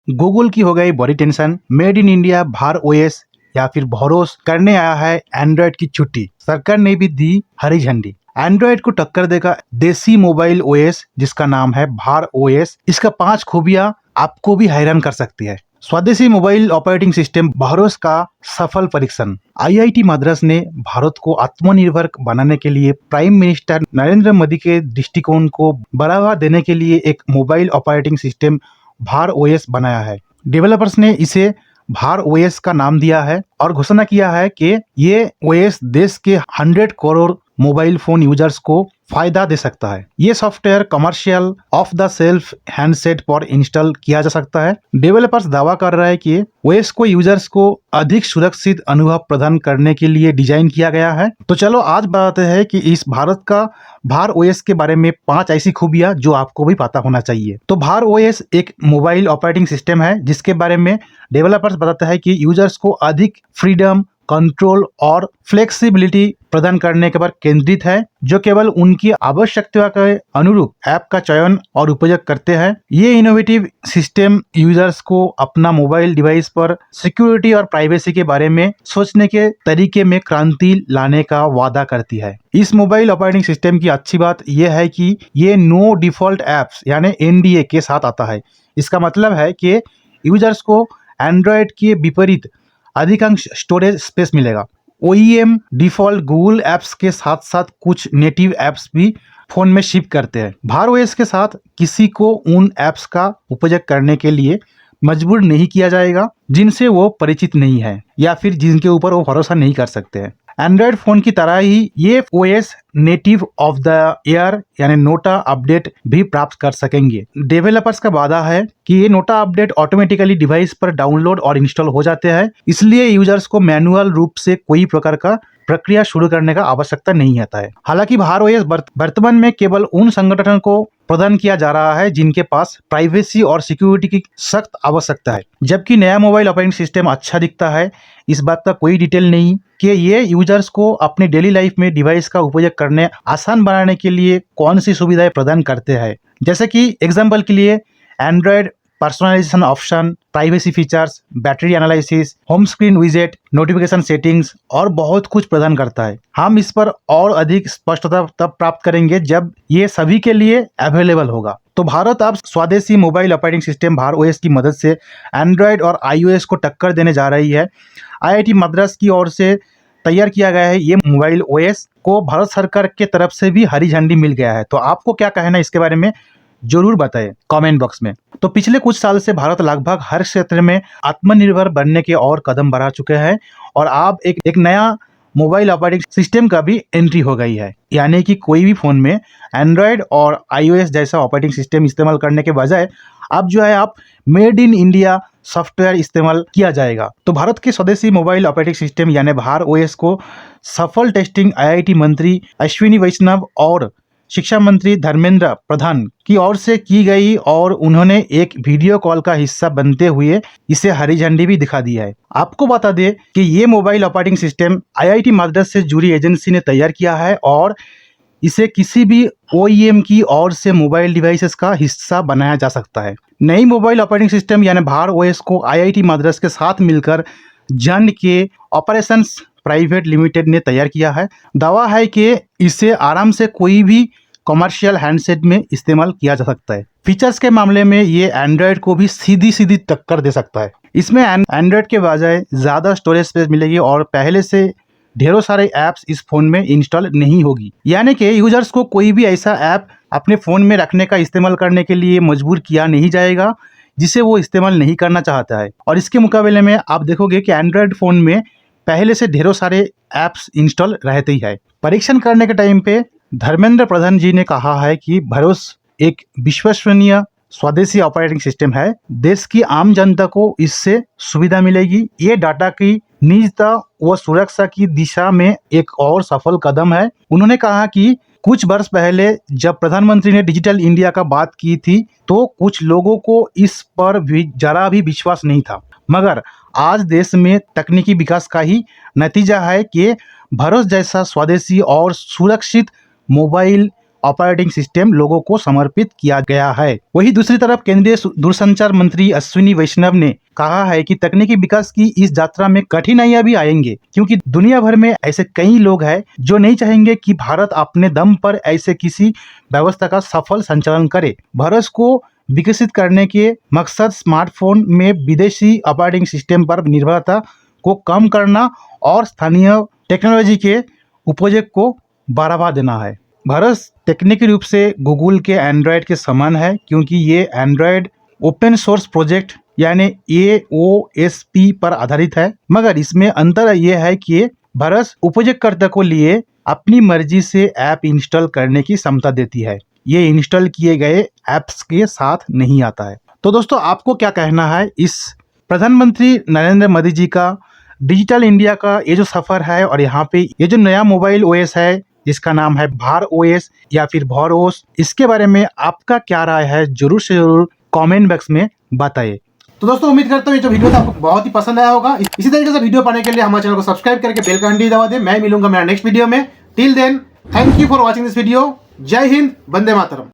Google की हो गई बड़ी टेंशन, मेड इन इंडिया भार ओएस या फिर भरोस करने आया है एंड्रॉयड की छुट्टी। सरकार ने भी दी हरी झंडी। एंड्रॉयड को टक्कर देगा देसी मोबाइल ओएस जिसका नाम है भार ओएस। इसका 5 खूबियां आपको भी हैरान कर सकती है। स्वदेशी मोबाइल ऑपरेटिंग सिस्टम भरोस का सफल परीक्षण। आईआईटी मद्रास ने भारत को आत्मनिर्भर बनाने के लिए प्राइम मिनिस्टर नरेंद्र मोदी के दृष्टिकोण को बढ़ावा देने के लिए एक मोबाइल ऑपरेटिंग सिस्टम भार ओएस बनाया है। डेवलपर्स ने इसे भार ओएस का नाम दिया है और घोषणा किया है कि ये ओएस देश के 100 करोड़ मोबाइल फोन यूजर्स को फायदा दे सकता है। ये software commercial of the self handset पर इंस्टॉल किया जा सकता है। डेवलपर्स दावा कर रहा है कि ओएस को यूजर्स को अधिक सुरक्षित अनुभव प्रदान करने के लिए डिजाइन किया गया है। तो चलो आज बताते हैं कि इस भारत का भार ओएस के बारे में 5 ऐसी खूबियां जो आपको भी पता होना चाहिए। तो भार ओएस एक मोबाइल ऑपरेटिंग सिस्टम है जिसके बारे में डेवलपर्स बताते हैं कि यूजर्स को अधिक फ्रीडम, कंट्रोल और फ्लेक्सिबिलिटी प्रदान करने के पर केंद्रित है, जो केवल उनकी आवश्यकता के अनुरूप ऐप का चयन और उपयोग करते हैं। ये इनोवेटिव सिस्टम यूजर्स को अपना मोबाइल डिवाइस पर सिक्योरिटी और प्राइवेसी के बारे में सोचने के तरीके में क्रांति लाने का वादा करती है। इस मोबाइल ऑपरेटिंग सिस्टम की अच्छी बात यह है कि ये नो डिफॉल्ट एप्स यानी एनडीए के साथ आता है। इसका मतलब है कि यूजर्स को एंड्रॉयड के विपरीत अधिकांश स्टोरेज स्पेस मिलेगा। ओईएम डिफॉल्ट गूगल एप्स के साथ साथ कुछ नेटिव एप्स भी फोन में शिप करते हैं। भार ओएस के साथ किसी को उन एप्स का उपयोग करने के लिए मजबूर नहीं किया जाएगा जिनसे वो परिचित नहीं है या फिर जिनके ऊपर वो भरोसा नहीं कर सकते हैं। एंड्रॉयड फोन की तरह ही ये OS native of the year यानी नोटा अपडेट भी प्राप्त कर सकेंगे। डेवलपर्स का वादा है कि ये नोटा अपडेट ऑटोमेटिकली डिवाइस पर डाउनलोड और इंस्टॉल हो जाते हैं, इसलिए यूजर्स को मैनुअल रूप से कोई प्रकार का प्रक्रिया शुरू करने का आवश्यकता नहीं आता है। हालांकि भार ओएस वर्तमान में केवल उन संगठनों को प्रदान किया जा रहा है जिनके पास प्राइवेसी और सिक्योरिटी की सख्त आवश्यकता है, जबकि नया मोबाइल ऑपरेटिंग सिस्टम अच्छा दिखता है। इस बात का कोई डिटेल नहीं कि ये यूजर्स को अपने डेली लाइफ में डिवाइस का उपयोग करने आसान बनाने के लिए कौन सी सुविधाएं प्रदान करते हैं। जैसे कि एग्जाम्पल के लिए Android personalisation option, privacy features, battery analysis, home screen विजेट, नोटिफिकेशन सेटिंग्स और बहुत कुछ प्रदान करता है। हम इस पर और अधिक स्पष्टता तब प्राप्त करेंगे जब ये सभी के लिए अवेलेबल होगा। तो भारत अब स्वदेशी मोबाइल ऑपरेटिंग सिस्टम भार ओएस की मदद से एंड्रॉयड और आईओएस को टक्कर देने जा रही है। आईआईटी मद्रास की ओर से तैयार किया गया है ये मोबाइल ओएस को भारत सरकार के तरफ से भी हरी झंडी मिल गया है। तो आपको क्या कहना है इसके बारे में जरूर बताएं कमेंट बॉक्स में। तो पिछले कुछ साल से भारत लगभग हर क्षेत्र में आत्मनिर्भर बनने के और कदम बढ़ा चुके हैं और अब एक नया मोबाइल ऑपरेटिंग सिस्टम का भी एंट्री हो गई है, यानी कि कोई भी फोन में एंड्रॉयड और आईओएस जैसा ऑपरेटिंग सिस्टम इस्तेमाल करने के बजाय अब जो है आप मेड इन इंडिया सॉफ्टवेयर इस्तेमाल किया जाएगा। तो भारत के स्वदेशी मोबाइल ऑपरेटिंग सिस्टम यानी भार ओएस को सफल टेस्टिंग आईआईटी मंत्री अश्विनी वैष्णव और शिक्षा मंत्री धर्मेंद्र प्रधान की ओर से की गई और उन्होंने एक वीडियो कॉल का हिस्सा बनते हुए इसे हरी झंडी भी दिखा दी है। आपको बता दें कि ये mobile operating system IIT Madras से जुड़ी एजेंसी ने तैयार किया है और इसे किसी भी ओईएम की ओर से मोबाइल डिवाइसेस का हिस्सा बनाया जा सकता है। नई मोबाइल ऑपरेटिंग सिस्टम यानी भार ओएस को आईआईटी मद्रास के साथ मिलकर जंड के ऑपरेशंस प्राइवेट लिमिटेड ने तैयार किया है। दावा है कि इसे आराम से कोई भी कमर्शियल हैंडसेट में इस्तेमाल किया जा सकता है। फीचर्स के मामले में ये एंड्रॉयड को भी सीधी टक्कर दे सकता है। इसमें एंड्रॉयड के बजाय ज़्यादा स्टोरेज स्पेस मिलेगी और पहले से ढेरों सारे ऐप्स इस फोन में इंस्टॉल नहीं होगी, यानी कि यूजर्स को कोई भी ऐसा ऐप अपने फ़ोन में रखने का इस्तेमाल करने के लिए मजबूर किया नहीं जाएगा जिसे वो इस्तेमाल नहीं करना चाहता है। और इसके मुकाबले में आप देखोगे कि एंड्रॉयड फ़ोन में पहले से ढेरों सारे ऐप्स इंस्टॉल रहते ही है। परीक्षण करने के टाइम पे धर्मेंद्र प्रधान जी ने कहा है कि भरोस एक विश्वसनीय स्वदेशी ऑपरेटिंग सिस्टम है। देश की आम जनता को इससे सुविधा मिलेगी। ये डाटा की निजता व सुरक्षा की दिशा में एक और सफल कदम है। उन्होंने कहा कि कुछ वर्ष पहले जब प्रधानमंत्री ने डिजिटल इंडिया का बात की थी तो कुछ लोगों को इस पर भी जरा भी विश्वास नहीं था, मगर आज देश में तकनीकी विकास का ही नतीजा है कि भरोस जैसा स्वदेशी और सुरक्षित मोबाइल ऑपरेटिंग सिस्टम लोगों को समर्पित किया गया है। वहीं दूसरी तरफ केंद्रीय दूरसंचार मंत्री अश्विनी वैष्णव ने कहा है कि तकनीकी विकास की इस यात्रा में कठिनाइयां भी आएंगे, क्योंकि दुनिया भर में ऐसे कई लोग हैं जो नहीं चाहेंगे कि भारत अपने दम पर ऐसे किसी व्यवस्था का सफल संचालन करे। भारत को विकसित करने के मकसद स्मार्टफोन में विदेशी ऑपरेटिंग सिस्टम पर निर्भरता को कम करना और स्थानीय टेक्नोलॉजी के उपयोग को बढ़ावा देना है। भारत तकनीकी रूप से गूगल के एंड्रॉयड के समान है, क्योंकि ये एंड्रॉयड ओपन सोर्स प्रोजेक्ट यानी AOSP पर आधारित है, मगर इसमें अंतर यह है कि भारत उपयोगकर्ता को लिए अपनी मर्जी से ऐप इंस्टॉल करने की क्षमता देती है। ये इंस्टॉल किए गए ऐप्स के साथ नहीं आता है। तो दोस्तों, आपको क्या कहना है इस प्रधानमंत्री नरेंद्र मोदी जी का डिजिटल इंडिया का ये जो सफर है, और यहाँ पे ये जो नया मोबाइल OS है जिसका नाम है भार OS या फिर भरोस, इसके बारे में आपका क्या राय है जरूर से जरूर कमेंट बॉक्स में बताइए। तो दोस्तों, उम्मीद करता हूँ ये जो वीडियो था आपको बहुत ही पसंद आया होगा। इसी तरीके से वीडियो पाने के लिए हमारे चैनल को सब्सक्राइब करके बेल का घंटी दबा दें। मैं मिलूंगा मेरा नेक्स्ट वीडियो में। Till then, thank you for watching this video. जय हिंद, वंदे मातरम।